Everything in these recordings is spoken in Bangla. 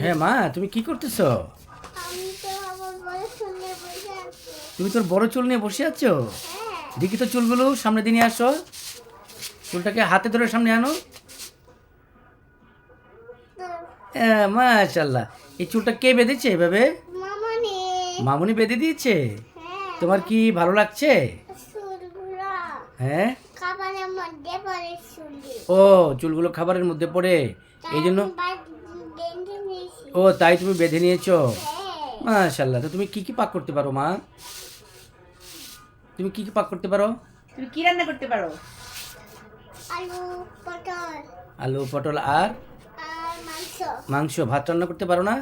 হ্যাঁ মা, তুমি কি করতেছো? তুমি তোর বড় চুল নিয়ে বসে আছো? দেখি তো চুলগুলো সামনে দিয়ে নিয়ে আসো। চুলটাকে হাতে ধরে সামনে আনো। হ্যাঁ মাশাল্লাহ। এই চুলটা কে বেঁধেছে এভাবে? মামুনি বেঁধে দিয়েছে। তোমার কি ভালো লাগছে? হ্যাঁ। ও, চুলগুলো খাবারের মধ্যে পড়ে এই জন্য। ও তাই তুমি বেঁধে নিয়েছো। মাশাল্লাহ। তো তুমি কি কি পাক করতে পারো মা? তুমি কি কি পাক করতে পারো? তুমি কি রান্না করতে পারো? আলু পটল আর মাংস। ভাত রান্না করতে পারো না?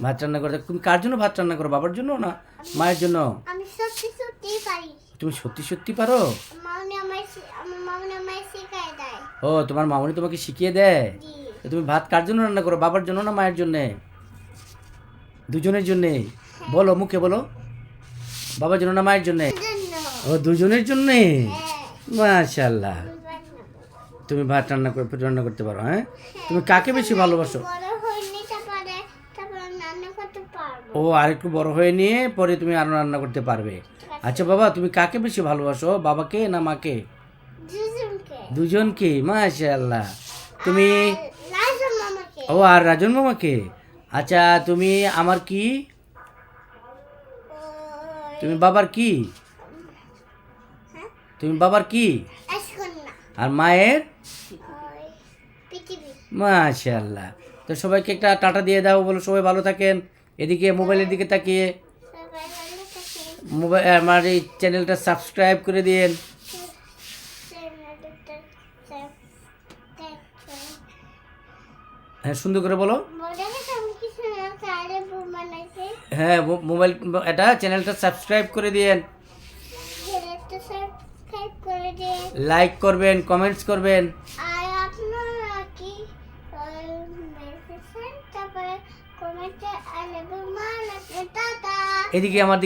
ভাত রান্না করতে তুমি কার জন্য ভাত রান্না করো? বাবার জন্য না মায়ের জন্য? তুমি সত্যি সত্যি পারো? ও, তোমার মামুনি তোমাকে শিখিয়ে দেয়। তো তুমি ভাত কার জন্য রান্না করো? বাবার জন্য না মায়ের জন্যে? দুজনের জন্যে। বলো, মুখে বলো। বাবার জন্য না মায়ের জন্যে? ও, দুজনের জন্যে। মাশাল্লাহ। তুমি ভাত রান্না করতে পারো। হ্যাঁ। তুমি কাকে বেশি ভালোবাসো? ও, আর একটু বড় হয়ে নিয়ে পরে তুমি আরো রান্না করতে পারবে। আচ্ছা বাবা, তুমি কাকে বেশি ভালোবাসো? বাবাকে না মাকে? দুজনকে। মাশাআল্লাহ। তুমি ও, আর রাজন মামাকে। আচ্ছা, তুমি আমার কি? তুমি বাবার কি? তুমি বাবার কি? আর মায়ের? মাশাআল্লাহ। তো সবাইকে একটা টাটা দিয়ে দাও, বলো সবাই ভালো থাকেন। এদিকে মোবাইলের দিকে তাকিয়ে মোবাইল আমার এই চ্যানেলটা সাবস্ক্রাইব করে দিন। হ্যাঁ, সুন্দর করে বলো। হ্যাঁ, মোবাইল এটা চ্যানেলটা সাবস্ক্রাইব করে দিন। লাইক করবেন, কমেন্টস করবেন। এদিকে আমার